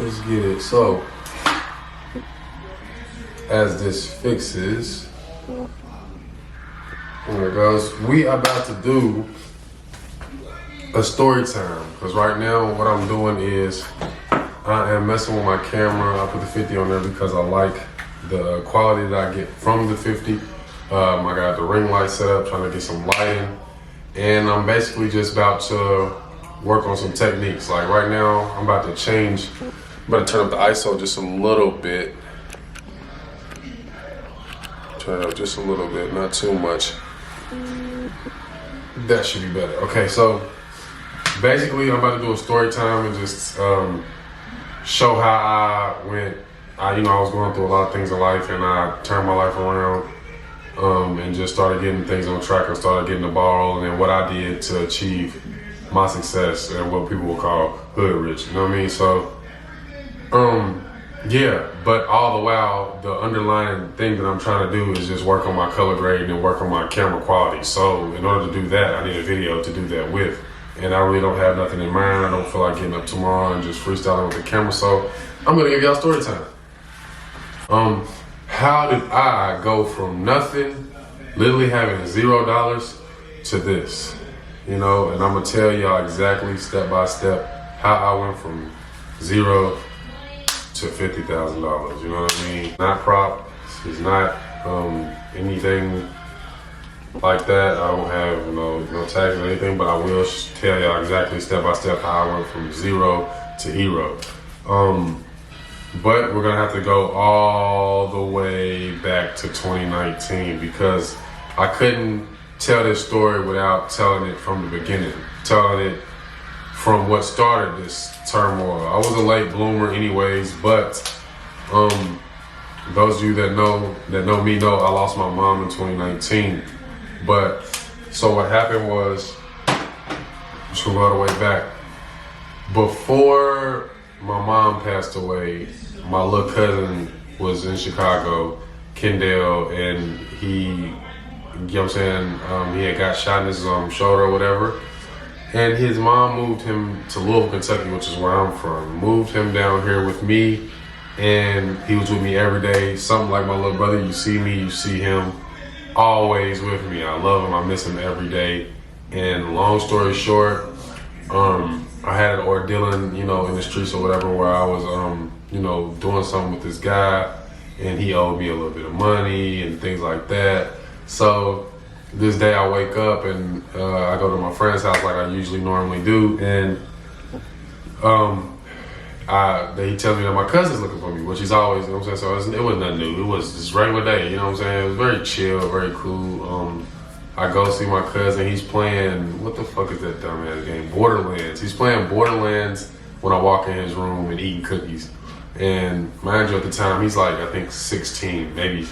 Let's get it. So, as this fixes, there it goes. We are about to do a story time, because right now what I'm doing is I am messing with my camera. I put the 50 on there because I like the quality that I get from the 50. I got the ring light set up, trying to get some lighting, and I'm basically just about to work on some techniques. Like right now, I'm about to change. I'm about to turn up the ISO just a little bit. Turn it up just a little bit, not too much. That should be better. Okay, so basically, I'm about to do a story time and just show how I went. I was going through a lot of things in life, and I turned my life around and just started getting things on track. I started getting the ball rolling, and what I did to achieve my success and what people will call hood rich. You know what I mean? So, yeah. But all the while, the underlying thing that I'm trying to do is just work on my color grading and work on my camera quality. So, in order to do that, I need a video to do that with. And I really don't have nothing in mind. I don't feel like getting up tomorrow and just freestyling with the camera. So I'm gonna give y'all story time. How did I go from nothing, literally having $0 to this? And I'm gonna tell y'all exactly step by step how I went from 0 to $50,000. You know what I mean? Not prop, it's not anything like that. I don't have no tags or anything, but I will tell y'all exactly step by step how I went from 0 to hero. But we're gonna have to go all the way back to 2019 because I couldn't tell this story without telling it from the beginning, telling it from what started this turmoil. I was a late bloomer anyways, but those of you that know me know I lost my mom in 2019. But so what happened was, I'm just gonna go all the way back. Before my mom passed away, my little cousin was in Chicago, Kendall, and he, he had got shot in his shoulder or whatever. And his mom moved him to Louisville, Kentucky, which is where I'm from. Moved him down here with me, and he was with me every day. Something like my little brother, you see me, you see him. Always with me. I love him. I miss him every day. And long story short, I had an ordeal in the streets or whatever where I was, doing something with this guy, and he owed me a little bit of money and things like that. So this day I wake up and I go to my friend's house like I usually normally do, and he tells me that my cousin's looking for me, which he's always, so it wasn't nothing new. It was just regular day, It was very chill, very cool. I go see my cousin, he's playing, what the fuck is that dumbass game? Borderlands. He's playing Borderlands when I walk in his room and eating cookies. And mind you, at the time, he's like, I think 16, maybe,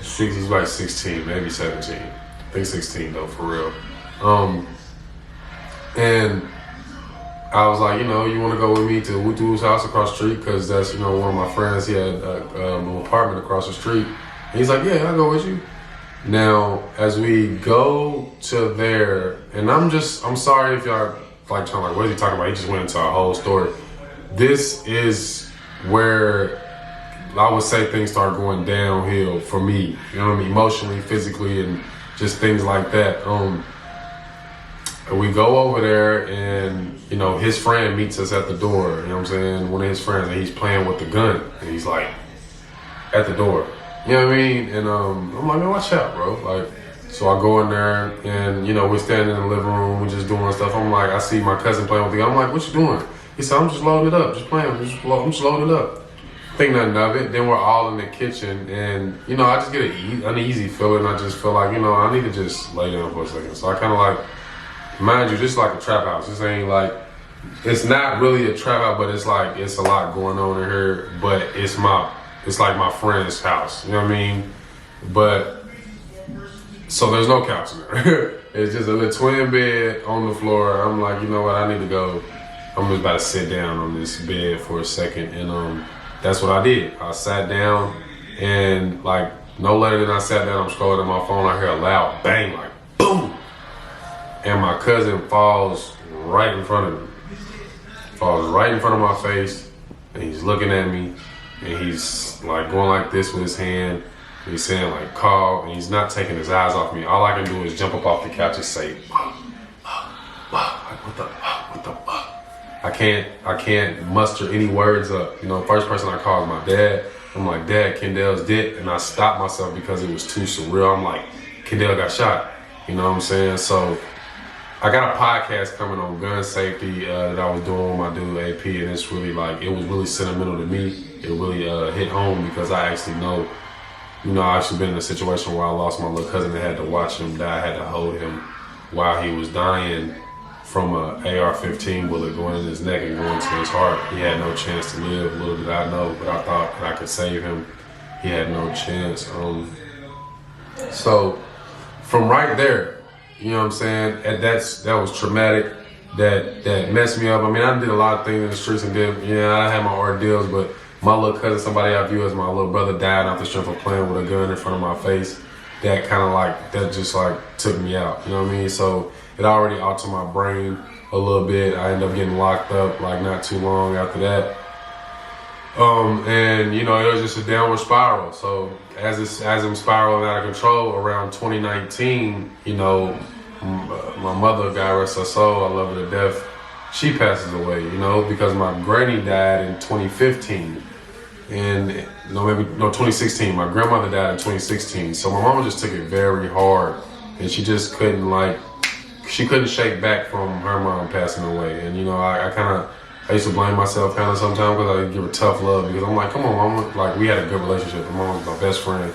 he's like 16, maybe 17. I think 16 though, for real. And I was like, you want to go with me to Wutu's house across the street? Because that's, one of my friends, he had an apartment across the street. And he's like, yeah, I'll go with you. Now, as we go to there, and I'm sorry if y'all like trying like, what is he talking about? He just went into a whole story. This is where I would say things start going downhill for me, emotionally, physically, and just things like that. We go over there and, his friend meets us at the door, one of his friends, and he's playing with the gun, and he's like, at the door, you know what I mean? And I'm like, man, watch out, bro. Like, so I go in there and, we're standing in the living room, we're just doing stuff. I'm like, I see my cousin playing with the gun. I'm like, what you doing? He said, I'm just loading it up, just playing, I'm just loading it up. Think nothing of it. Then we're all in the kitchen, and I just get an uneasy feeling. I just feel like I need to just lay down for a second. So I kind of like, mind you, this is like a trap house. This ain't like, it's not really a trap house, but it's like it's a lot going on in here. But it's like my friend's house. You know what I mean? But so there's no couch in there. It's just a little twin bed on the floor. I'm like, you know what? I need to go. I'm just about to sit down on this bed for a second, and that's what I did. I sat down, and like no later than I sat down, I'm scrolling on my phone. I hear a loud bang, like boom, and my cousin falls right in front of me. Falls right in front of my face, and he's looking at me, and he's like going like this with his hand. And he's saying like call, and he's not taking his eyes off me. All I can do is jump up off the couch and say, like, what the. I can't muster any words up. You know, first person I call is my dad. I'm like, Dad, Kendall's dead. And I stopped myself because it was too surreal. I'm like, Kendall got shot. You know what I'm saying? So I got a podcast coming on gun safety that I was doing with my dude AP, and it's really like, it was really sentimental to me. It really hit home because I actually know, you know, I actually been in a situation where I lost my little cousin and had to watch him die. I had to hold him while he was dying from a AR-15 bullet going in his neck and going to his heart. He had no chance to live. Little did I know, but I thought that I could save him. He had no chance. So from right there, you know what I'm saying? That was traumatic. That messed me up. I mean, I did a lot of things in the streets and I had my ordeals, but my little cousin, somebody I view as my little brother, died off the strength of playing with a gun in front of my face. That kind of like, that just like took me out. You know what I mean? So it already altered my brain a little bit. I ended up getting locked up like not too long after that. And you know, it was just a downward spiral. So as I'm spiraling out of control around 2019, you know, my mother, God rest her soul, I love her to death, she passes away, you know, because my granny died in 2015. And 2016. My grandmother died in 2016. So my mama just took it very hard, and she just couldn't shake back from her mom passing away. And you know, I used to blame myself kind of sometimes because I didn't give her tough love, because I'm like, come on, mama. Like, we had a good relationship. My mom was my best friend.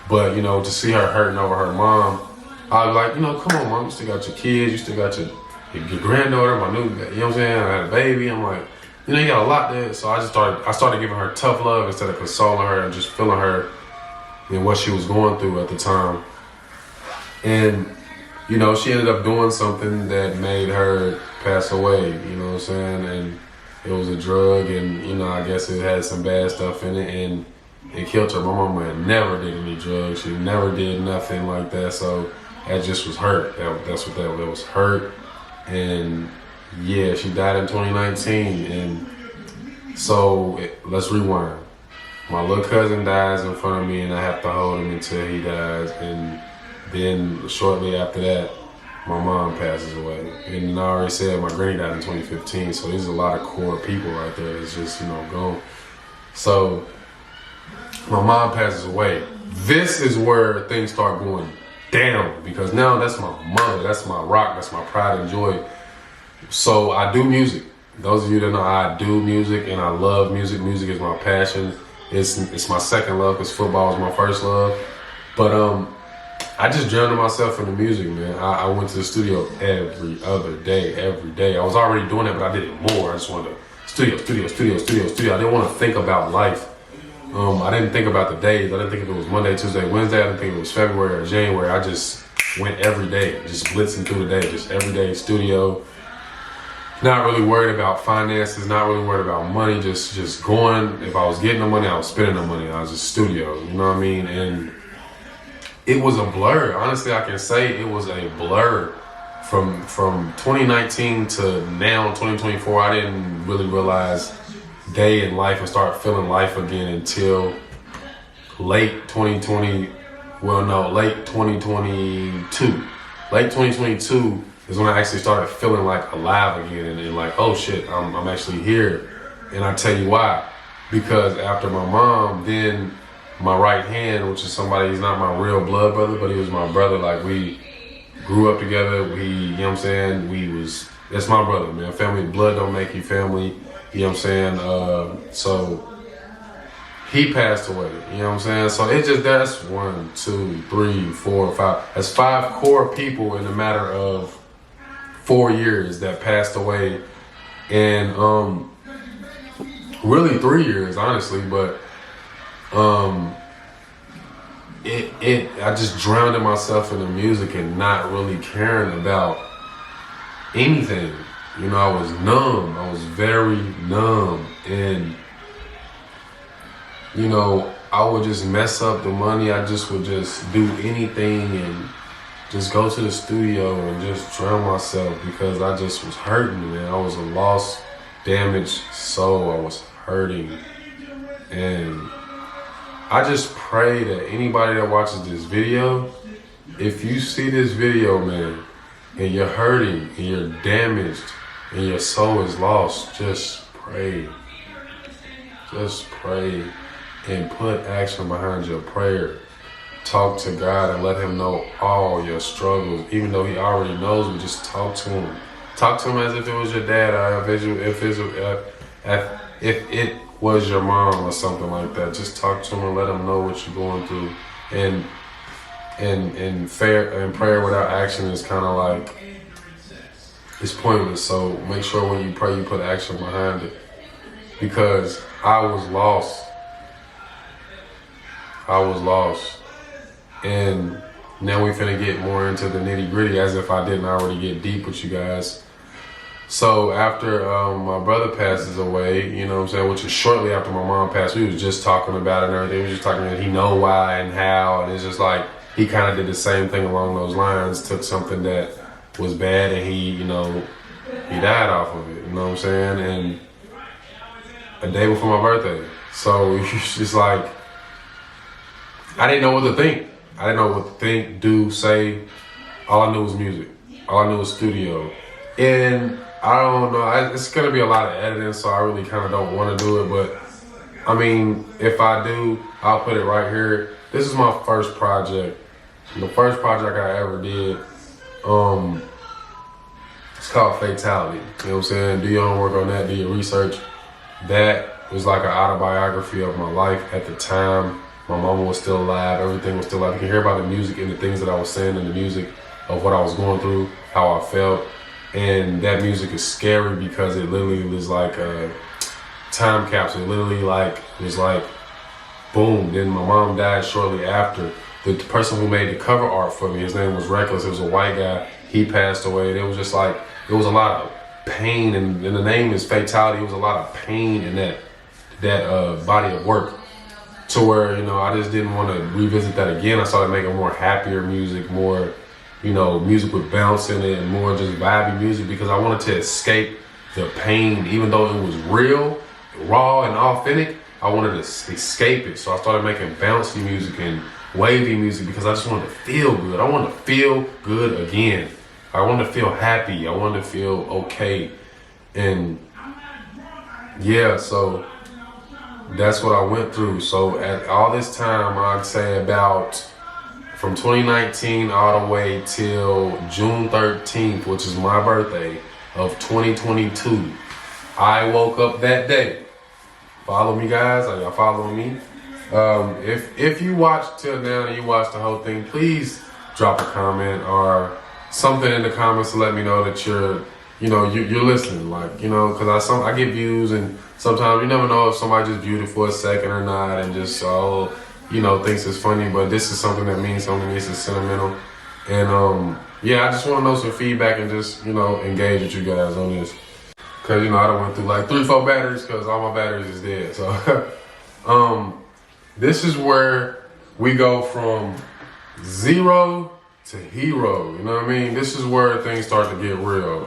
But, you know, to see her hurting over her mom, I was like, you know, come on, mom, you still got your kids, you still got your granddaughter, my new, you know what I'm saying? I had a baby. I'm like, you know, you got a lot there. So I started giving her tough love instead of consoling her and just feeling her and what she was going through at the time. And, you know, she ended up doing something that made her pass away, you know what I'm saying? And it was a drug, and, you know, I guess it had some bad stuff in it, and it killed her. My mama had never did any drugs. She never did nothing like that. So that just was hurt. That's what that was, hurt. And yeah, she died in 2019. And so let's rewind. My little cousin dies in front of me, and I have to hold him until he dies. And then shortly after that, my mom passes away. And I already said my granny died in 2015. So there's a lot of core people right there. It's just, you know, gone. So my mom passes away. This is where things start going down, because now that's my mother, that's my rock, that's my pride and joy. So I do music. Those of you that know, I do music, and I love music. Music is my passion. It's my second love, because football is my first love. But I just drowned myself in the music, man. I went to the studio every other day, every day. I was already doing it, but I did it more. I just wanted to studio. I didn't want to think about life. I didn't think about the days. I didn't think if it was Monday, Tuesday, Wednesday. I didn't think it was February or January. I just went every day, just blitzing through the day, just every day studio. Not really worried about finances, not really worried about money, just going. If I was getting the money, I was spending the money. I was just studio, you know what I mean? And it was a blur. Honestly, I can say it was a blur. From 2019 to now, 2024, I didn't really realize day in life and start feeling life again until late 2020. Late 2022. Late 2022 is when I actually started feeling like alive again, and like, oh shit, I'm actually here. And I tell you why. Because after my mom, then my right hand, which is somebody, he's not my real blood brother, but he was my brother. Like, we grew up together. You know what I'm saying? That's my brother, man. Family, blood don't make you family. You know what I'm saying? So he passed away. You know what I'm saying? So that's 1, 2, 3, 4, 5. That's 5 core people in a matter of 4 years that passed away. And really 3 years, honestly, but I just drowned in myself in the music and not really caring about anything. You know, I was numb. I was very numb. And, you know, I would just mess up the money. I just would just do anything and just go to the studio and just drown myself, because I just was hurting, man. I was a lost, damaged soul. I was hurting. And I just pray that anybody that watches this video, if you see this video, man, and you're hurting and you're damaged and your soul is lost, just pray. Just pray and put action behind your prayer. Talk to God and let him know all your struggles, even though he already knows, but just talk to him. Talk to him as if it was your dad, or if it was your mom or something like that. Just talk to him and let him know what you're going through. And prayer without action is kind of like, it's pointless. So make sure when you pray, you put action behind it. Because I was lost. And now we finna get more into the nitty gritty, as if I didn't already get deep with you guys. So after my brother passes away, you know what I'm saying, which is shortly after my mom passed, we was just talking about it and everything. We was just talking about he know why and how, and it's just like he kind of did the same thing along those lines, took something that was bad and he died off of it, you know what I'm saying? And a day before my birthday. So it's just like, I didn't know what to think. I didn't know what to think, do, say. All I knew was music. All I knew was studio. And I don't know, it's gonna be a lot of editing, so I really kind of don't want to do it. But I mean, if I do, I'll put it right here. This is my first project. The first project I ever did. It's called Fatality. You know what I'm saying? Do your homework on that, do your research. That was like an autobiography of my life at the time. My mama was still alive, everything was still alive. You can hear about the music and the things that I was saying in the music of what I was going through, how I felt. And that music is scary because it literally was like a time capsule. It literally was like, boom. Then my mom died shortly after. The person who made the cover art for me, his name was Reckless. It was a white guy. He passed away. And it was just like, it was a lot of pain. And the name is Fatality. It was a lot of pain in that body of work. To where, I just didn't want to revisit that again. I started making more happier music, more, music with bounce in it, and more just vibey music, because I wanted to escape the pain. Even though it was real, raw, and authentic, I wanted to escape it. So I started making bouncy music and wavy music because I just wanted to feel good. I wanted to feel good again. I wanted to feel happy. I wanted to feel okay. And yeah, so that's what I went through. So at all this time, I'd say about from 2019 all the way till June 13th, which is my birthday of 2022, I woke up that day. Follow me, guys. Are y'all following me? If you watched till now and you watched the whole thing, please drop a comment or something in the comments to let me know that you're listening. Because I get views, and sometimes you never know if somebody just viewed it for a second or not, and just thinks it's funny. But this is something that means something. This is sentimental, and I just want to know some feedback and just engage with you guys on this. Cause I done went through like 3-4 batteries because all my batteries is dead. So this is where we go from zero to hero. You know what I mean? This is where things start to get real.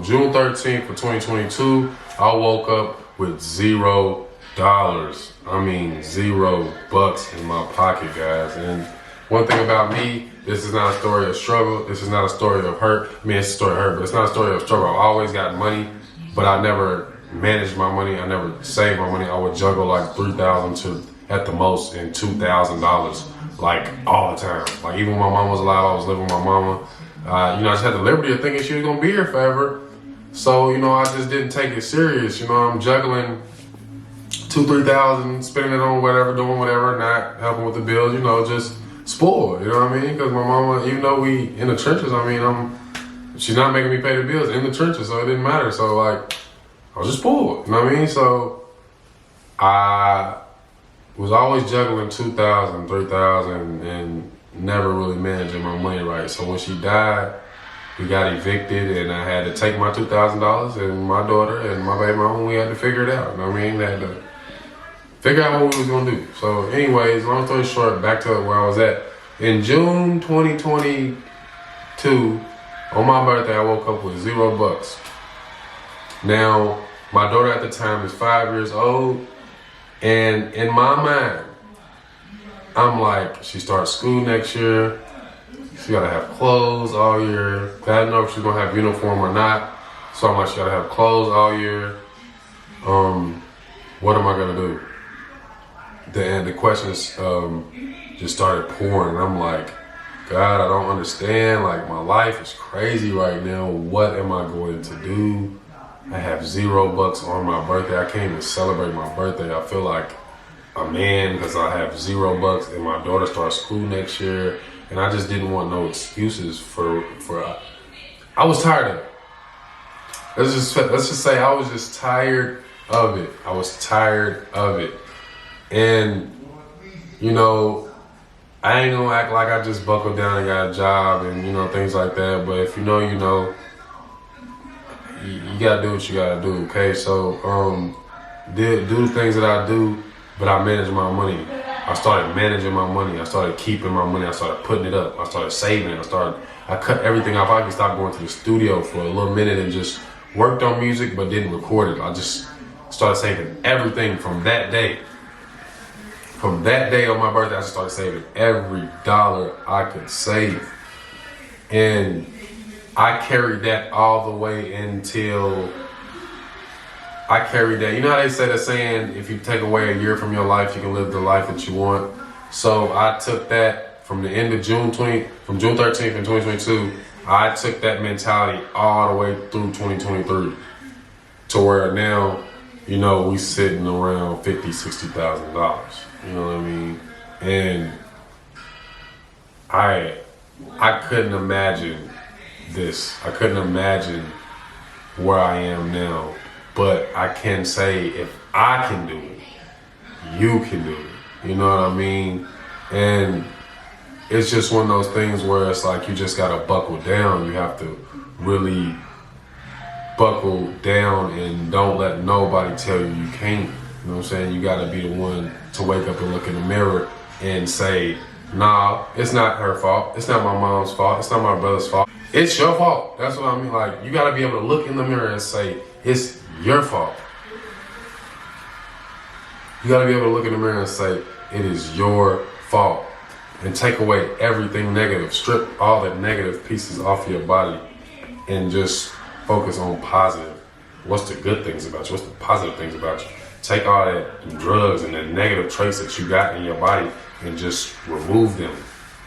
June 13th for 2022, I woke up with $0. I mean, $0 in my pocket, guys. And one thing about me, this is not a story of struggle. This is not a story of hurt. I mean, it's a story of hurt, but it's not a story of struggle. I always got money, but I never managed my money. I never saved my money. I would juggle like $3,000 to at the most and $2,000 like all the time. Like even when my mom was alive, I was living with my mama. I just had the liberty of thinking she was gonna be here forever. So I just didn't take it serious. I'm juggling $2,000-$3,000, spending it on whatever, doing whatever, not helping with the bills. Just spoiled. You know what I mean? Because my mama, even though we in the trenches, she's not making me pay the bills in the trenches, so it didn't matter. So I was just spoiled. You know what I mean? So I was always juggling $2,000, $3,000, and never really managing my money right. So when she died, we got evicted, and I had to take my $2,000 and my daughter and my baby mama. We had to figure it out. You know what I mean? Had to figure out what we was gonna do. So, anyways, long story short, back to where I was at. In June 2022, on my birthday, I woke up with $0. Now, My daughter at the time is 5 years old. And in my mind, I'm like, she starts school next year. She gotta have clothes all year. I don't know if she's gonna have uniform or not. So I'm like, she gotta have clothes all year. What am I gonna do? The questions just started pouring. I'm like, God, I don't understand. Like, my life is crazy right now. What am I going to do? I have $0 on my birthday. I can't even celebrate my birthday. I feel like a man because I have $0 and my daughter starts school next year. And I just didn't want no excuses for I was tired of it. Let's just say I was just tired of it. I was tired of it. And, you know, I ain't gonna act like I just buckled down and got a job and, you know, things like that. But if you know, you know, you gotta do what you gotta do, okay? So, do the things that I do, but I manage my money. I started managing my money. I started keeping my money. I started putting it up. I started saving it. I cut everything off. I could stop going to the studio for a little minute and just worked on music, but didn't record it. I just started saving everything from that day. From that day on my birthday, I just started saving every dollar I could save. And I carried that all the way until I carried that. You know how they say that saying, if you take away a year from your life, you can live the life that you want. So I took that from the end of June 13th in 2022, I took that mentality all the way through 2023 to where now, you know, we sitting around $50,000-$60,000. You know what I mean? And I couldn't imagine this. I couldn't imagine where I am now. But I can say, if I can do it, you can do it. You know what I mean? And it's just one of those things where it's like you just gotta buckle down. You have to really buckle down and don't let nobody tell you you can't. You know what I'm saying? You gotta be the one to wake up and look in the mirror and say, nah, it's not her fault. It's not my mom's fault. It's not my brother's fault. It's your fault. That's what I mean. Like, you gotta be able to look in the mirror and say, it's your fault. You gotta be able to look in the mirror and say, it is your fault. And take away everything negative. Strip all the negative pieces off your body and just focus on positive. What's the good things about you? What's the positive things about you? Take all that drugs and the negative traits that you got in your body and just remove them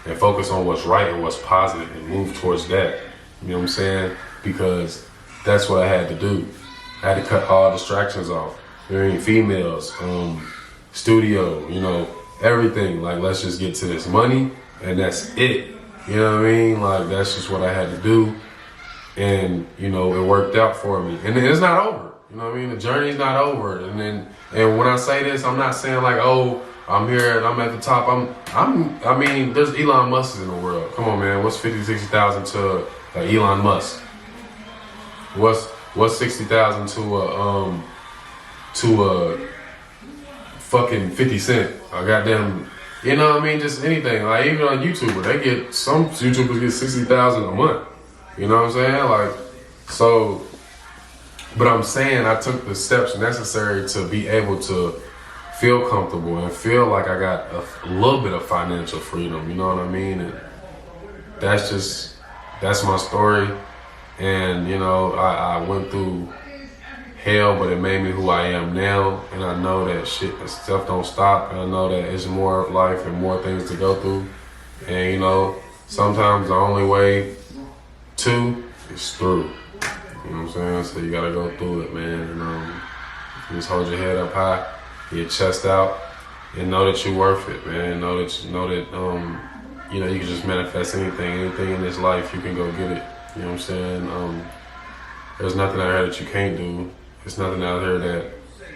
and focus on what's right and what's positive and move towards that. You know what I'm saying? Because that's what I had to do. I had to cut all distractions off. Females, studio, you know, everything. Like, let's just get to this money and that's it. You know what I mean? Like, that's just what I had to do. And, you know, it worked out for me. And it's not over. You know what I mean? The journey's not over. And when I say this, I'm not saying like, oh, I'm here and I'm at the top. I mean, there's Elon Musk in the world. Come on, man. What's 50, 60,000 to Elon Musk? What's 60,000 to a fucking 50 Cent? I goddamn, you know what I mean? Just anything. Like, even on YouTuber, some YouTubers get 60,000 a month. You know what I'm saying? Like, so, but I'm saying I took the steps necessary to be able to feel comfortable and feel like I got a little bit of financial freedom. You know what I mean? And that's my story. And, you know, I went through hell, but it made me who I am now. And I know that stuff don't stop. And I know that it's more life and more things to go through. And, you know, sometimes the only way to is through. You know what I'm saying? So you gotta go through it, man. And just hold your head up high, get your chest out, and know that you're worth it, man. Know that you know you can just manifest anything in this life, you can go get it. You know what I'm saying? There's nothing out here that you can't do. There's nothing out here that,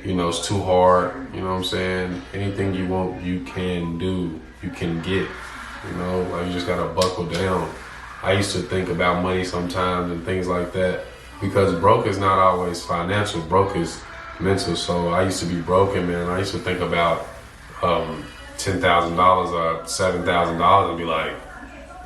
you know, is too hard. You know what I'm saying? Anything you want, you can do. You can get. You know, like, you just gotta buckle down. I used to think about money sometimes and things like that, because broke is not always financial. Broke is mental. So I used to be broken, man. I used to think about $10,000 or $7,000 and be like,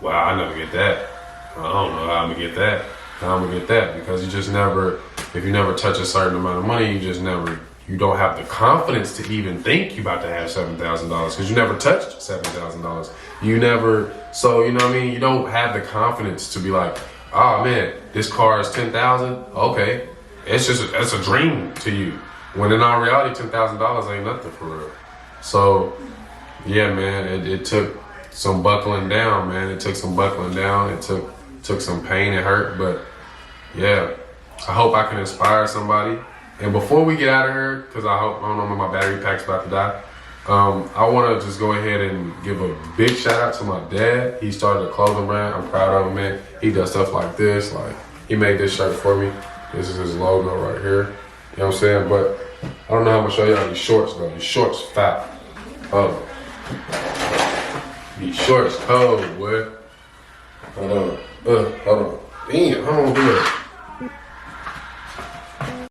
wow, I never get that. I don't know how I'm gonna get that. and I'm gonna get that, because you just never, if you never touch a certain amount of money, you don't have the confidence to even think you about to have $7,000, because you never touched $7,000. You never, so you know what I mean? You don't have the confidence to be like, oh man, this car is $10,000. Okay, that's a dream to you. When in all reality, $10,000 ain't nothing for real. So yeah, man, it took some buckling down, man. It took some buckling down. It took some pain and hurt, but yeah, I hope I can inspire somebody. And before we get out of here, because I don't know when my battery pack's about to die, I want to just go ahead and give a big shout out to my dad. He started a clothing brand. I'm proud of him, man. He does stuff like this. Like, he made this shirt for me. This is his logo right here. You know what I'm saying? But I don't know how I'm gonna show y'all these shorts though. These shorts fat. Oh, these shorts cold, boy. Hold on. Damn, how am I gonna do it?